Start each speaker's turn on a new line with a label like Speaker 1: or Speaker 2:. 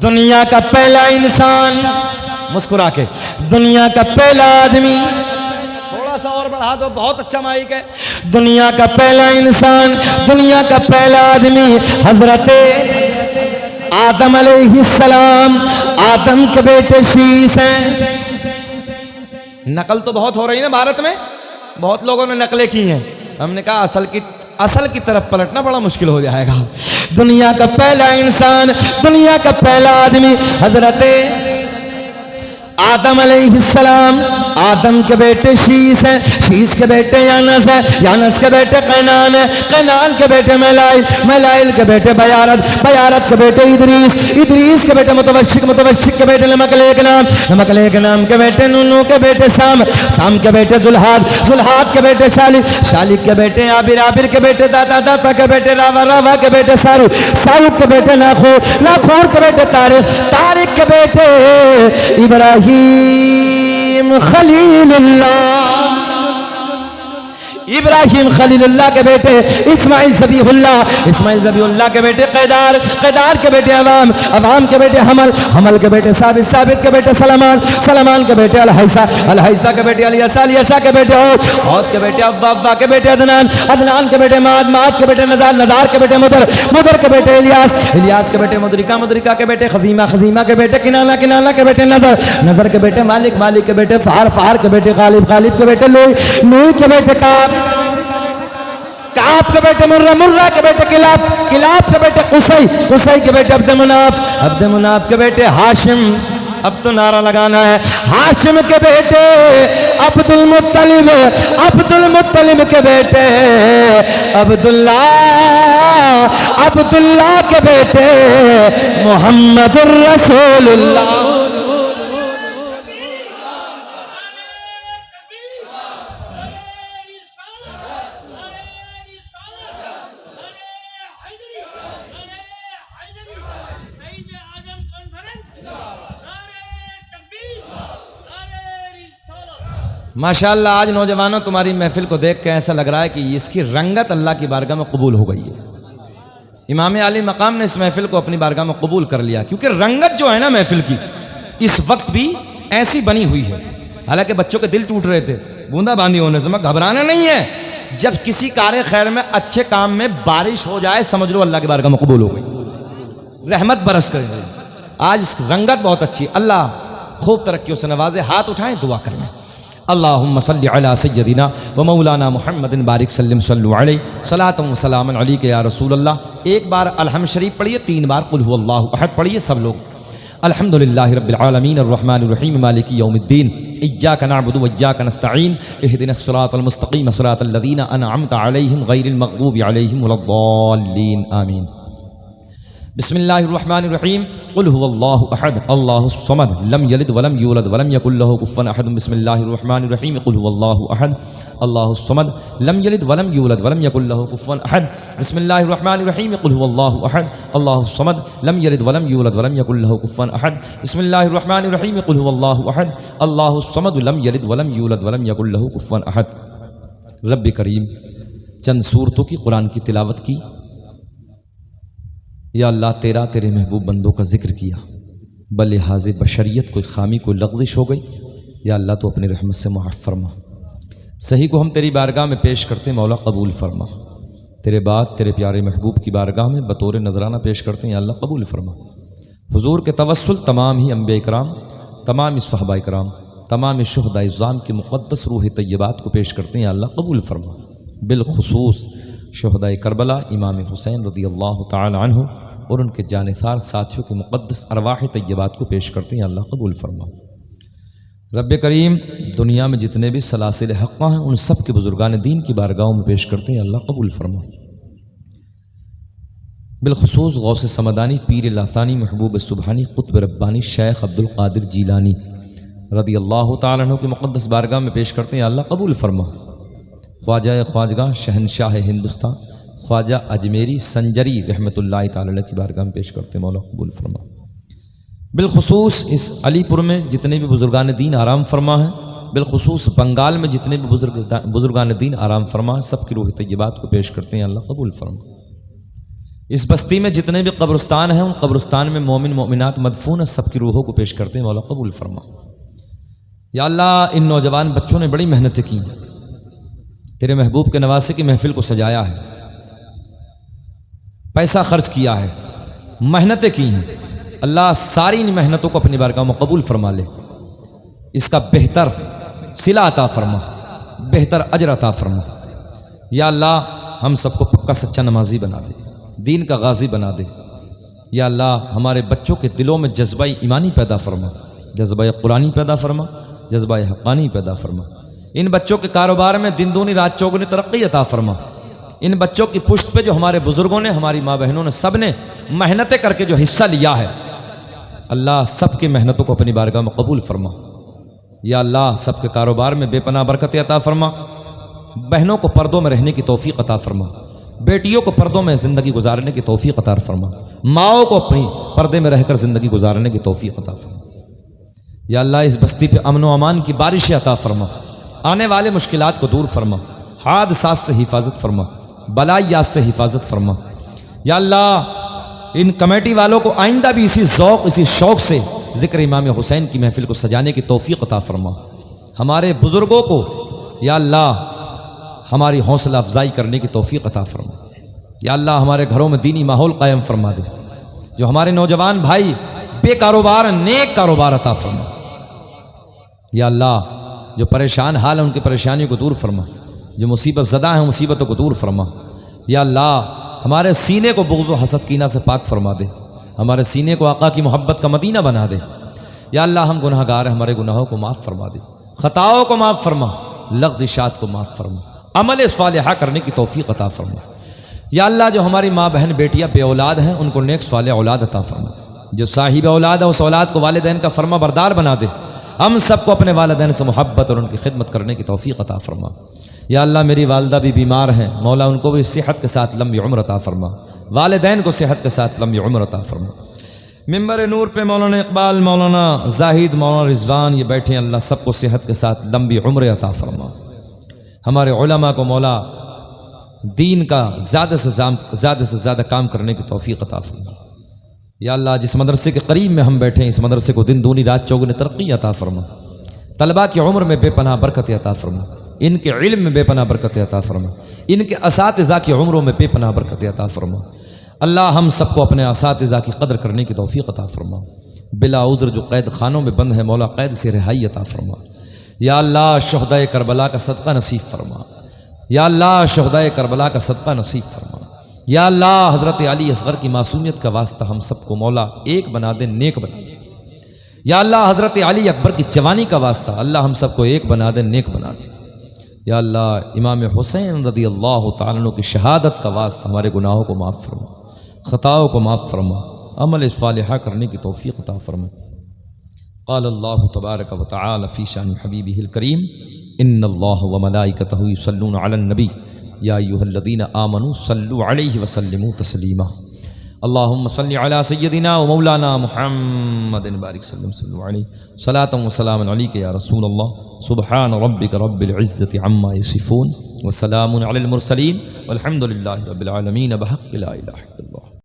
Speaker 1: دنیا کا پہلا انسان، مسکرا کے، دنیا کا پہلا آدمی، تھوڑا سا اور بڑھا دو، بہت اچھا مائک ہے، دنیا کا پہلا انسان، دنیا کا پہلا آدمی حضرت آدم علیہ السلام، آدم کے بیٹے شیش ہیں۔ نقل تو بہت ہو رہی ہے نا بھارت میں، بہت لوگوں نے نقلیں کی ہیں، ہم نے کہا اصل کی طرف پلٹنا بڑا مشکل ہو جائے گا۔ دنیا کا پہلا انسان، دنیا کا پہلا آدمی حضرت آدم علیہ السلام، آدم کے بیٹے شیش ہیں، شیش کے بیٹے یانس ہیں، یانس کے بیٹے قینان ہیں، قینان کے بیٹے میلائل، میلائل کے بیٹے بیارت، بیارت کے بیٹے ادریس، ادریس کے بیٹے متوشک، متوشک کے بیٹے لمکلیک نام، نمکلیک نام کے بیٹے نونو کے بیٹے سام، سام کے بیٹے زلحاد، زلحاد کے بیٹے شالک، شالک کے بیٹے عابر، عابر کے بیٹے داتا، داتا کے بیٹے راوا، راوا کے بیٹے سارو، سارو کے بیٹے ناخور، ناخور کے بیٹے طارق، طارق کے بیٹے ابراہیم خلیل اللہ، ابراہیم خلیل اللہ کے بیٹے اسماعیل ذبیح اللہ، اسماعیل ذبیح اللہ کے بیٹے قیدار، قیدار کے بیٹے عوام، عوام کے بیٹے حمل، حمل کے بیٹے ثابت، ثابت کے بیٹے سلمان، سلمان کے بیٹے الحیسہ، الحیسہ کے بیٹے الیسہ، الیسہ کے بیٹے عود، عود کے بیٹے ابا، ابا کے بیٹے عدنان، عدنان کے بیٹے معاد، معاد کے بیٹے نزار، نزار کے بیٹے مدر، مدر کے بیٹے الیاس، الیاس کے بیٹے مدرکہ، مدرکہ کے بیٹے خزیمہ، خزیمہ کے بیٹے کنانہ، کنانہ کے بیٹے نظر، نظر کے بیٹے مالک، مالک کے بیٹے فہر، فہر کے بیٹے غالب، غالب کے بیٹے لوئی، لوئی کے بیٹے کعب، کعب کے بیٹے مرہ، مرہ کے بیٹے کلاب، کلاب کے بیٹے قصی، قصی کے بیٹے عبد مناف، عبد مناف کے بیٹے ہاشم، اب تو نعرہ لگانا ہے، ہاشم کے بیٹے عبد المطلب، عبد المطلب کے بیٹے عبداللہ، عبداللہ کے بیٹے محمد الرسول اللہ۔ ماشاءاللہ آج نوجوانوں تمہاری محفل کو دیکھ کے ایسا لگ رہا ہے کہ اس کی رنگت اللہ کی بارگاہ میں قبول ہو گئی ہے۔ امام علی مقام نے اس محفل کو اپنی بارگاہ میں قبول کر لیا، کیونکہ رنگت جو ہے نا محفل کی اس وقت بھی ایسی بنی ہوئی ہے۔ حالانکہ بچوں کے دل ٹوٹ رہے تھے بوندا باندھی ہونے سے، میں گھبرانا نہیں ہے، جب کسی کار خیر میں اچھے کام میں بارش ہو جائے سمجھ لو اللہ کی بارگاہ میں قبول ہو گئی، رحمت برس کرے۔ آج اس رنگت بہت اچھی، اللہ خوب ترقیوں سے نوازے، ہاتھ اٹھائیں دعا کریں۔ اللہم صلی علی سیدنا و مولانا محمد بارک سلم صلو علیہ صلاۃ و سلام علیک یا رسول اللہ۔ ایک بار الحمد شریف پڑھیے، 3 بار قل هو اللہ احد پڑھیے سب لوگ۔ الحمدللہ رب العالمین الرحمن الرحیم مالک یوم الدین، ایاک نعبد و ایاک نستعین، اہدنا الصراط المستقیم صراط الذین انعمت علیہم غیر المغضوب علیہم ولا الضالین آمین۔ بسم اللہ الرحمن الرحیم، قل هو اللہ احد اللہ الصمد لم یلد ولم یولد ولم یکن له کفوا احد۔ بسم اللہ الرحمن الرحیم، قل هو اللہ احد اللہ الصمد لم یلد ولم یولد ولم یکن له کفوا احد۔ بسم اللہ الرحمن الرحیم، قل هو اللہ احد اللہ الصمد لم یلد ولم یولد ولم یکن له کفوا احد۔ بسم اللہ الرحمن الرحیم، قل هو اللہ احد اللہ الصمد لم یلد ولم یولد ولم یکن له کفوا احد۔ رب کریم چند صورتوں کی قرآن کی تلاوت کی، یا اللہ تیرا تیرے محبوب بندوں کا ذکر کیا، بلحاظ بشریت کوئی خامی کوئی لغزش ہو گئی، یا اللہ تو اپنی رحمت سے معاف فرما۔ صحیح کو ہم تیری بارگاہ میں پیش کرتے مولا قبول فرما، تیرے بعد تیرے پیارے محبوب کی بارگاہ میں بطور نذرانہ پیش کرتے ہیں، یا اللہ قبول فرما۔ حضور کے توسل تمام ہی انبیاء اکرام، تمام صحابہ اکرام، تمام شہداء اعظام کی مقدس روح طیبات کو پیش کرتے ہیں، یا اللہ قبول فرما۔ بالخصوص شہداء کربلا امام حسین رضی اللہ تعالی عنہ اور ان کے جانثار ساتھیوں کے مقدس ارواح طیبات کو پیش کرتے ہیں، اللہ قبول فرما۔ رب کریم دنیا میں جتنے بھی سلاسل حقہ ہیں ان سب کے بزرگان دین کی بارگاہوں میں پیش کرتے ہیں، اللہ قبول فرما۔ بالخصوص غوث سمدانی، پیر لاثانی، محبوب سبحانی، قطب ربانی شیخ عبد القادر جیلانی رضی اللہ تعالیٰ عنہ کی مقدس بارگاہ میں پیش کرتے ہیں، اللہ قبول فرما۔ خواجہ خواجگاہ شہنشاہ ہندوستان خواجہ اجمیری سنجری رحمۃ اللہ تعالی علیہ کی بارگاہ میں پیش کرتے ہیں، مولا قبول فرما۔ بالخصوص اس علی پور میں جتنے بھی بزرگان دین آرام فرما ہیں، بالخصوص بنگال میں جتنے بھی بزرگان دین آرام فرما ہیں، سب کی روح طیبات کو پیش کرتے ہیں، اللہ قبول فرما۔ اس بستی میں جتنے بھی قبرستان ہیں ان قبرستان میں مومن مومنات مدفون ہیں، سب کی روحوں کو پیش کرتے ہیں، مولا قبول فرما۔ یا اللہ ان نوجوان بچوں نے بڑی محنتیں کی ہیں، تیرے محبوب کے نواسے کی محفل کو سجایا ہے، پیسہ خرچ کیا ہے، محنتیں کی ہیں، اللہ ساری ان محنتوں کو اپنی بارگاہ میں قبول فرما لے، اس کا بہتر صلہ عطا فرما، بہتر اجر عطا فرما۔ یا اللہ ہم سب کو پکا سچا نمازی بنا دے، دین کا غازی بنا دے۔ یا اللہ ہمارے بچوں کے دلوں میں جذبہ ایمانی پیدا فرما، جذبہ قرآنی پیدا فرما، جذبہ حقانی پیدا فرما۔ ان بچوں کے کاروبار میں دن دونی رات چوگنی ترقی عطا فرما۔ ان بچوں کی پشت پہ جو ہمارے بزرگوں نے، ہماری ماں بہنوں نے، سب نے محنتیں کر کے جو حصہ لیا ہے، اللہ سب کی محنتوں کو اپنی بارگاہ میں قبول فرما۔ یا اللہ سب کے کاروبار میں بے پناہ برکت عطا فرما، بہنوں کو پردوں میں رہنے کی توفیق عطا فرما، بیٹیوں کو پردوں میں زندگی گزارنے کی توفیق عطا فرما، ماؤں کو اپنی پردے میں رہ کر زندگی گزارنے کی توفیق عطا فرما۔ یا اللہ اس بستی پہ امن و امان کی بارشیں عطا فرما، آنے والے مشکلات کو دور فرما، حادثات سے حفاظت فرما، بلائیات سے حفاظت فرما۔ یا اللہ ان کمیٹی والوں کو آئندہ بھی اسی ذوق، اسی شوق سے ذکر امام حسین کی محفل کو سجانے کی توفیق عطا فرما۔ ہمارے بزرگوں کو یا اللہ ہماری حوصلہ افزائی کرنے کی توفیق عطا فرما۔ یا اللہ ہمارے گھروں میں دینی ماحول قائم فرما دے، جو ہمارے نوجوان بھائی بے کاروبار نیک کاروبار عطا فرما۔ یا اللہ جو پریشان حال ہیں ان کی پریشانیوں کو دور فرما، جو مصیبت زدہ ہیں مصیبتوں کو دور فرما۔ یا اللہ ہمارے سینے کو بغض و حسد کینہ سے پاک فرما دے، ہمارے سینے کو آقا کی محبت کا مدینہ بنا دے۔ یا اللہ ہم گناہ گار ہیں، ہمارے گناہوں کو معاف فرما دے، خطاؤں کو معاف فرما، لغزشات کو معاف فرما، عمل صالحہ کرنے کی توفیق عطا فرما۔ یا اللہ جو ہماری ماں بہن بیٹیاں بے اولاد ہیں ان کو نیک صالح اولاد عطا فرما، جو صاحب اولاد ہے اس اولاد کو والدین کا فرما بردار بنا دے، ہم سب کو اپنے والدین سے محبت اور ان کی خدمت کرنے کی توفیق عطا فرما۔ یا اللہ میری والدہ بھی بیمار ہیں، مولا ان کو بھی صحت کے ساتھ لمبی عمر عطا فرما، والدین کو صحت کے ساتھ لمبی عمر عطا فرما۔ ممبر نور پہ مولانا اقبال، مولانا زاہد، مولانا رضوان یہ بیٹھے ہیں، اللہ سب کو صحت کے ساتھ لمبی عمر عطا فرما۔ ہمارے علماء کو مولا دین کا زیادہ سے زیادہ کام کرنے کی توفیق عطا فرما۔ یا اللہ جس مدرسے کے قریب میں ہم بیٹھے ہیں اس مدرسے کو دن دونی رات چوگنی ترقی عطا فرما، طلباء کی عمر میں بے پناہ برکت عطا فرما، ان کے علم میں بے پناہ برکت عطا فرما، ان کے اساتذہ کی عمروں میں بے پناہ برکت عطا فرما۔ اللہ ہم سب کو اپنے اساتذہ کی قدر کرنے کی توفیق عطا فرما، بلا عذر جو قید خانوں میں بند ہے مولا قید سے رہائی عطا فرما۔ یا اللہ شہدائے کربلا کا صدقہ نصیب فرما، یا اللہ شہدائے کربلا کا صدقہ نصیب فرما۔ یا اللہ حضرت علی اصغر کی معصومیت کا واسطہ ہم سب کو مولا ایک بنا دے، نیک بنا دے۔ یا اللہ حضرت علی اکبر کی جوانی کا واسطہ اللہ ہم سب کو ایک بنا دے، نیک بنا دے۔ یا اللہ امام حسین رضی اللہ تعالیٰ عنہ کی شہادت کا واسطہ ہمارے گناہوں کو معاف فرما، خطاؤں کو معاف فرما، عمل صالحہ کرنے کی توفیق عطا فرما۔ قال اللہ تبارک و تعالی فی شان حبیبہ الکریم ان اللہ وملائکتہ یصلون علی النبی یا ایھا الذین آمنوا صلوا علیہ وسلموا تسلیما۔ اللہم صل علی سیدنا و مولانا محمد بارک صلو علیہ صلاۃ و سلام علیک یا رسول اللہ۔ سبحان ربک رب العزۃ عما یصفون وسلام علی المرسلین والحمد للہ رب العالمین بحق لا الہ الا اللہ۔